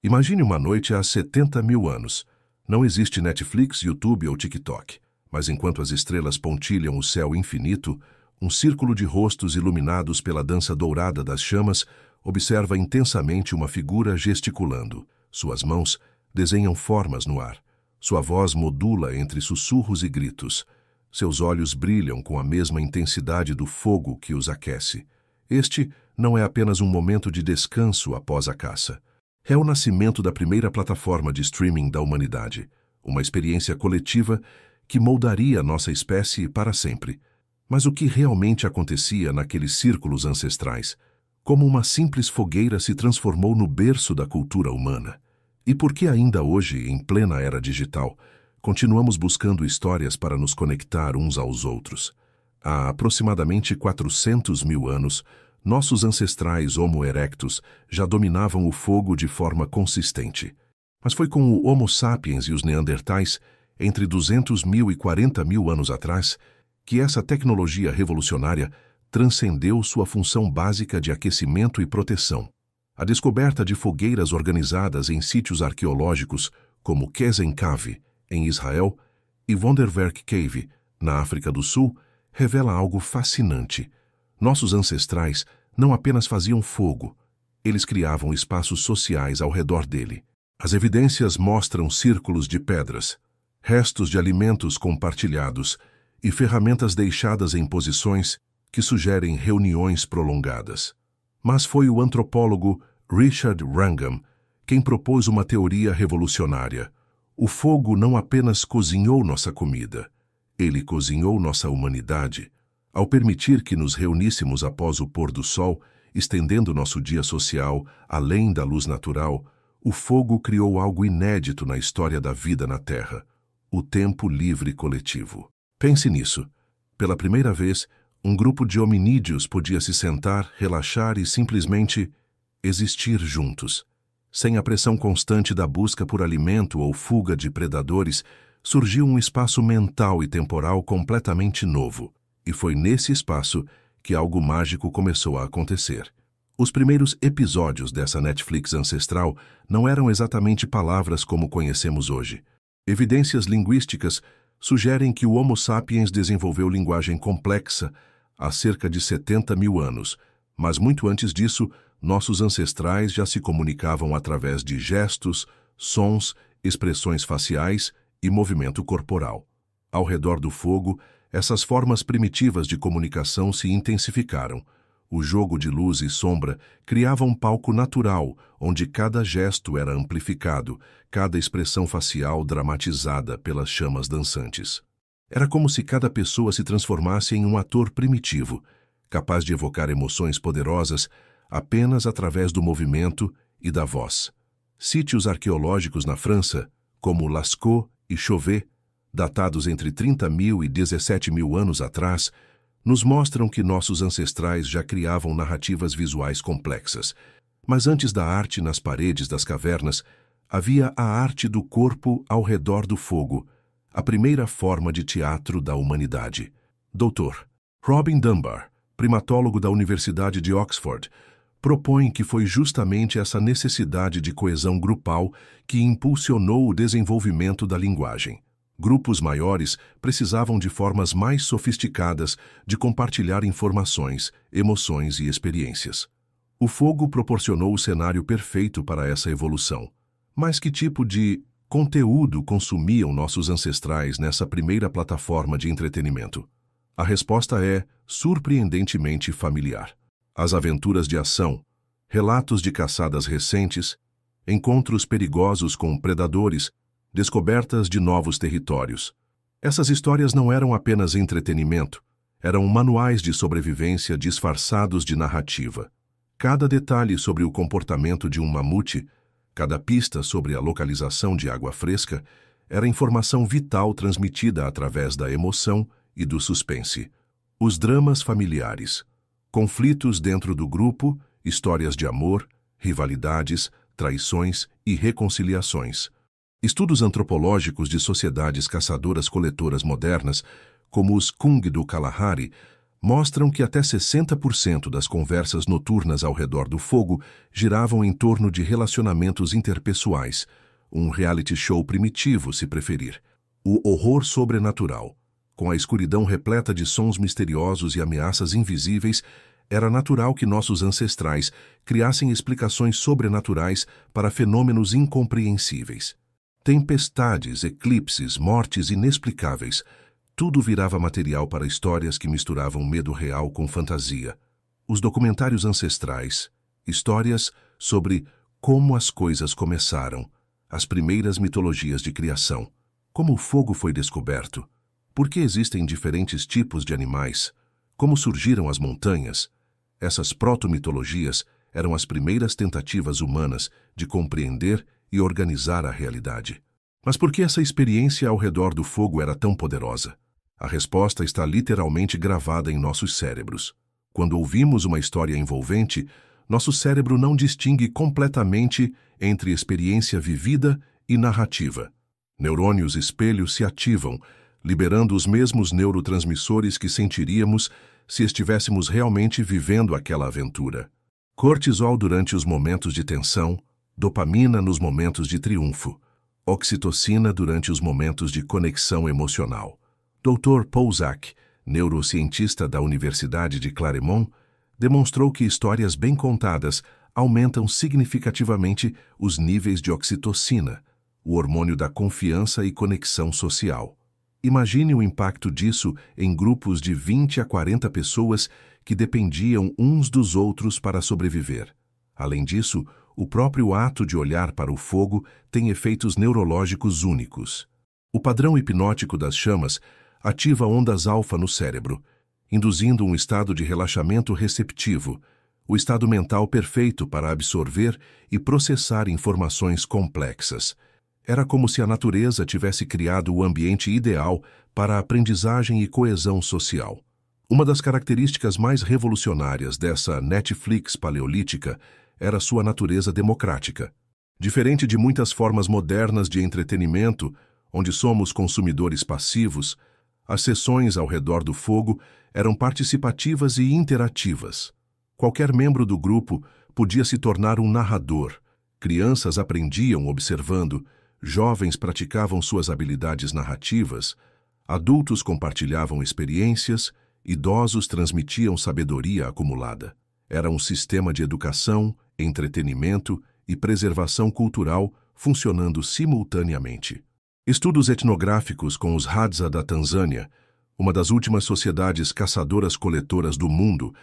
Imagine uma noite há 70 mil anos. Não existe Netflix, YouTube ou TikTok, mas enquanto as estrelas pontilham o céu infinito, um círculo de rostos iluminados pela dança dourada das chamas observa intensamente uma figura gesticulando. Suas mãos desenham formas no ar. Sua voz modula entre sussurros e gritos. Seus olhos brilham com a mesma intensidade do fogo que os aquece. Este não é apenas um momento de descanso após a caça. É o nascimento da primeira plataforma de streaming da humanidade, uma experiência coletiva que moldaria nossa espécie para sempre. Mas o que realmente acontecia naqueles círculos ancestrais? Como uma simples fogueira se transformou no berço da cultura humana? E por que ainda hoje, em plena era digital, continuamos buscando histórias para nos conectar uns aos outros? Há aproximadamente 400 mil anos, nossos ancestrais Homo erectus já dominavam o fogo de forma consistente. Mas foi com o Homo sapiens e os Neandertais, entre 200 mil e 40 mil anos atrás, que essa tecnologia revolucionária transcendeu sua função básica de aquecimento e proteção. A descoberta de fogueiras organizadas em sítios arqueológicos como Kezen Cave, em Israel, e Wonderwerk Cave, na África do Sul, revela algo fascinante. Nossos ancestrais não apenas faziam fogo, eles criavam espaços sociais ao redor dele. As evidências mostram círculos de pedras, restos de alimentos compartilhados e ferramentas deixadas em posições que sugerem reuniões prolongadas. Mas foi o antropólogo Richard Wrangham quem propôs uma teoria revolucionária. O fogo não apenas cozinhou nossa comida, ele cozinhou nossa humanidade. Ao permitir que nos reuníssemos após o pôr do sol, estendendo nosso dia social além da luz natural, o fogo criou algo inédito na história da vida na Terra: o tempo livre coletivo. Pense nisso. Pela primeira vez, um grupo de hominídeos podia se sentar, relaxar e simplesmente existir juntos. Sem a pressão constante da busca por alimento ou fuga de predadores, surgiu um espaço mental e temporal completamente novo. E foi nesse espaço que algo mágico começou a acontecer. Os primeiros episódios dessa Netflix ancestral não eram exatamente palavras como conhecemos hoje. Evidências linguísticas sugerem que o Homo sapiens desenvolveu linguagem complexa há cerca de 70 mil anos, mas muito antes disso, nossos ancestrais já se comunicavam através de gestos, sons, expressões faciais e movimento corporal. Ao redor do fogo, essas formas primitivas de comunicação se intensificaram. O jogo de luz e sombra criava um palco natural, onde cada gesto era amplificado, cada expressão facial dramatizada pelas chamas dançantes. Era como se cada pessoa se transformasse em um ator primitivo, capaz de evocar emoções poderosas apenas através do movimento e da voz. Sítios arqueológicos na França, como Lascaux e Chauvet, datados entre 30 mil e 17 mil anos atrás, nos mostram que nossos ancestrais já criavam narrativas visuais complexas. Mas antes da arte nas paredes das cavernas, havia a arte do corpo ao redor do fogo, a primeira forma de teatro da humanidade. Dr. Robin Dunbar, primatólogo da Universidade de Oxford, propõe que foi justamente essa necessidade de coesão grupal que impulsionou o desenvolvimento da linguagem. Grupos maiores precisavam de formas mais sofisticadas de compartilhar informações, emoções e experiências. O fogo proporcionou o cenário perfeito para essa evolução. Mas que tipo de conteúdo consumiam nossos ancestrais nessa primeira plataforma de entretenimento? A resposta é surpreendentemente familiar. As aventuras de ação, relatos de caçadas recentes, encontros perigosos com predadores, descobertas de novos territórios. Essas histórias não eram apenas entretenimento, eram manuais de sobrevivência disfarçados de narrativa. Cada detalhe sobre o comportamento de um mamute, cada pista sobre a localização de água fresca, era informação vital transmitida através da emoção e do suspense. Os dramas familiares, conflitos dentro do grupo, histórias de amor, rivalidades, traições e reconciliações. Estudos antropológicos de sociedades caçadoras-coletoras modernas, como os Kung do Kalahari, mostram que até 60% das conversas noturnas ao redor do fogo giravam em torno de relacionamentos interpessoais, um reality show primitivo, se preferir. O horror sobrenatural, com a escuridão repleta de sons misteriosos e ameaças invisíveis, era natural que nossos ancestrais criassem explicações sobrenaturais para fenômenos incompreensíveis. Tempestades, eclipses, mortes inexplicáveis, tudo virava material para histórias que misturavam medo real com fantasia. Os documentários ancestrais, histórias sobre como as coisas começaram, as primeiras mitologias de criação, como o fogo foi descoberto, por que existem diferentes tipos de animais, como surgiram as montanhas. Essas proto-mitologias eram as primeiras tentativas humanas de compreender e organizar a realidade. Mas por que essa experiência ao redor do fogo era tão poderosa? A resposta está literalmente gravada em nossos cérebros. Quando ouvimos uma história envolvente, nosso cérebro não distingue completamente entre experiência vivida e narrativa. Neurônios espelhos se ativam, liberando os mesmos neurotransmissores que sentiríamos se estivéssemos realmente vivendo aquela aventura. Cortisol durante os momentos de tensão, dopamina nos momentos de triunfo, oxitocina durante os momentos de conexão emocional. Dr. Pouzak, neurocientista da Universidade de Claremont, demonstrou que histórias bem contadas aumentam significativamente os níveis de oxitocina, o hormônio da confiança e conexão social. Imagine o impacto disso em grupos de 20 a 40 pessoas que dependiam uns dos outros para sobreviver. Além disso, o próprio ato de olhar para o fogo tem efeitos neurológicos únicos. O padrão hipnótico das chamas ativa ondas alfa no cérebro, induzindo um estado de relaxamento receptivo, o estado mental perfeito para absorver e processar informações complexas. Era como se a natureza tivesse criado o ambiente ideal para a aprendizagem e coesão social. Uma das características mais revolucionárias dessa Netflix paleolítica era sua natureza democrática. Diferente de muitas formas modernas de entretenimento, onde somos consumidores passivos, as sessões ao redor do fogo eram participativas e interativas. Qualquer membro do grupo podia se tornar um narrador. Crianças aprendiam observando, jovens praticavam suas habilidades narrativas, adultos compartilhavam experiências, idosos transmitiam sabedoria acumulada. Era um sistema de educação, entretenimento e preservação cultural funcionando simultaneamente. Estudos etnográficos com os Hadza da Tanzânia, uma das últimas sociedades caçadoras-coletoras do mundo,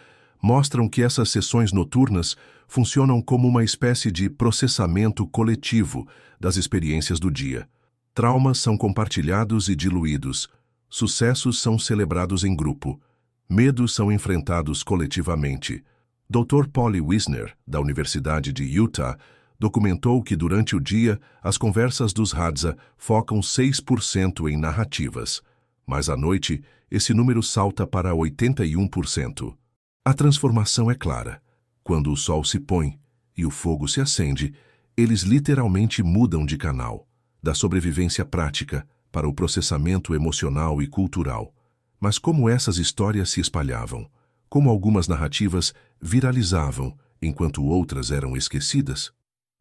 mostram que essas sessões noturnas funcionam como uma espécie de processamento coletivo das experiências do dia. Traumas são compartilhados e diluídos, sucessos são celebrados em grupo, medos são enfrentados coletivamente. Dr. Polly Wisner, da Universidade de Utah, documentou que durante o dia as conversas dos Hadza focam 6% em narrativas, mas à noite esse número salta para 81%. A transformação é clara. Quando o sol se põe e o fogo se acende, eles literalmente mudam de canal, da sobrevivência prática para o processamento emocional e cultural. Mas como essas histórias se espalhavam? Como algumas narrativas viralizavam, enquanto outras eram esquecidas?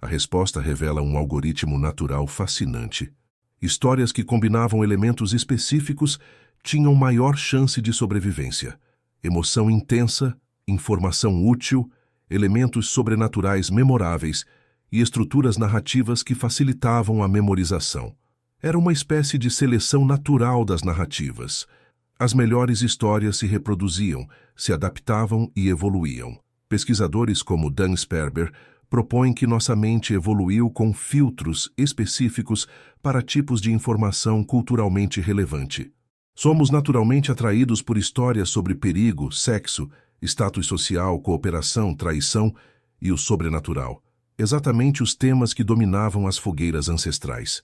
A resposta revela um algoritmo natural fascinante. Histórias que combinavam elementos específicos tinham maior chance de sobrevivência. Emoção intensa, informação útil, elementos sobrenaturais memoráveis e estruturas narrativas que facilitavam a memorização. Era uma espécie de seleção natural das narrativas. As melhores histórias se reproduziam, se adaptavam e evoluíam. Pesquisadores como Dan Sperber propõem que nossa mente evoluiu com filtros específicos para tipos de informação culturalmente relevante. Somos naturalmente atraídos por histórias sobre perigo, sexo, status social, cooperação, traição e o sobrenatural. Exatamente os temas que dominavam as fogueiras ancestrais.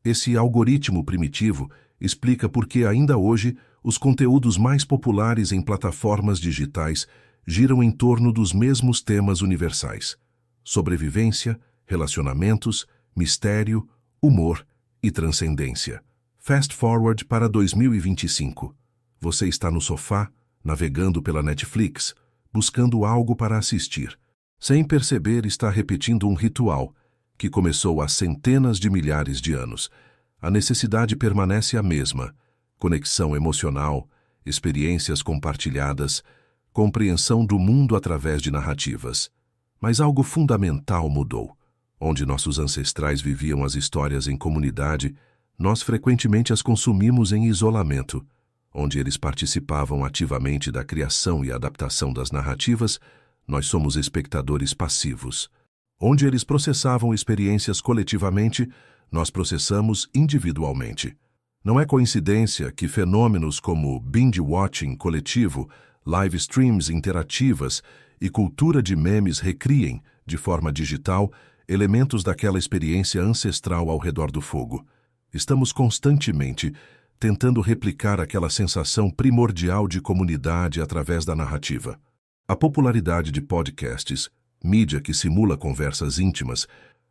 Esse algoritmo primitivo explica por que ainda hoje os conteúdos mais populares em plataformas digitais giram em torno dos mesmos temas universais: sobrevivência, relacionamentos, mistério, humor e transcendência. Fast forward para 2025. Você está no sofá, navegando pela Netflix, buscando algo para assistir. Sem perceber, está repetindo um ritual que começou há centenas de milhares de anos. A necessidade permanece a mesma: conexão emocional, experiências compartilhadas, compreensão do mundo através de narrativas. Mas algo fundamental mudou. Onde nossos ancestrais viviam as histórias em comunidade, nós frequentemente as consumimos em isolamento. Onde eles participavam ativamente da criação e adaptação das narrativas, nós somos espectadores passivos. Onde eles processavam experiências coletivamente, nós processamos individualmente. Não é coincidência que fenômenos como binge-watching coletivo, live streams interativas e cultura de memes recriem, de forma digital, elementos daquela experiência ancestral ao redor do fogo. Estamos constantemente tentando replicar aquela sensação primordial de comunidade através da narrativa. A popularidade de podcasts, mídia que simula conversas íntimas,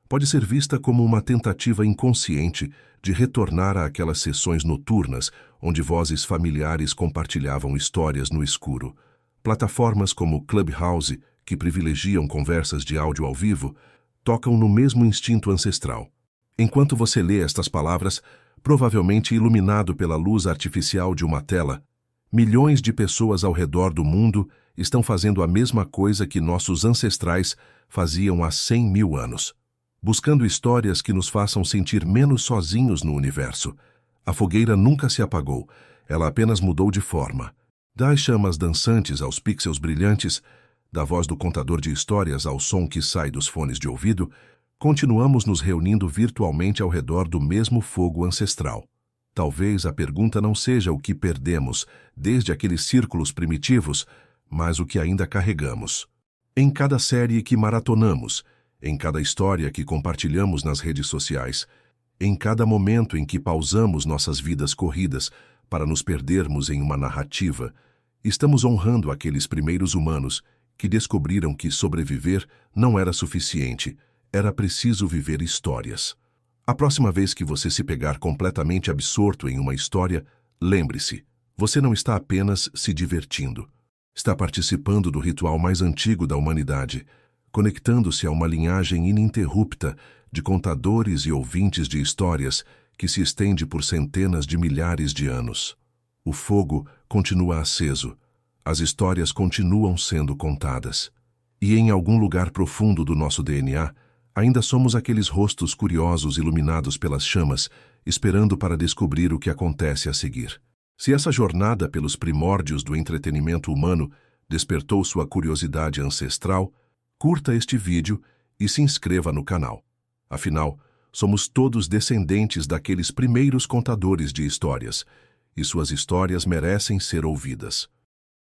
pode ser vista como uma tentativa inconsciente de retornar àquelas sessões noturnas onde vozes familiares compartilhavam histórias no escuro. Plataformas como Clubhouse, que privilegiam conversas de áudio ao vivo, tocam no mesmo instinto ancestral. Enquanto você lê estas palavras, provavelmente iluminado pela luz artificial de uma tela, milhões de pessoas ao redor do mundo estão fazendo a mesma coisa que nossos ancestrais faziam há 100 mil anos. Buscando histórias que nos façam sentir menos sozinhos no universo. A fogueira nunca se apagou, ela apenas mudou de forma. Das chamas dançantes aos pixels brilhantes, da voz do contador de histórias ao som que sai dos fones de ouvido, continuamos nos reunindo virtualmente ao redor do mesmo fogo ancestral. Talvez a pergunta não seja o que perdemos desde aqueles círculos primitivos, mas o que ainda carregamos. Em cada série que maratonamos, em cada história que compartilhamos nas redes sociais, em cada momento em que pausamos nossas vidas corridas para nos perdermos em uma narrativa, estamos honrando aqueles primeiros humanos que descobriram que sobreviver não era suficiente, era preciso viver histórias. A próxima vez que você se pegar completamente absorto em uma história, lembre-se, você não está apenas se divertindo. Está participando do ritual mais antigo da humanidade, conectando-se a uma linhagem ininterrupta de contadores e ouvintes de histórias que se estende por centenas de milhares de anos. O fogo continua aceso, as histórias continuam sendo contadas. E em algum lugar profundo do nosso DNA, ainda somos aqueles rostos curiosos iluminados pelas chamas, esperando para descobrir o que acontece a seguir. Se essa jornada pelos primórdios do entretenimento humano despertou sua curiosidade ancestral, curta este vídeo e se inscreva no canal. Afinal, somos todos descendentes daqueles primeiros contadores de histórias, e suas histórias merecem ser ouvidas.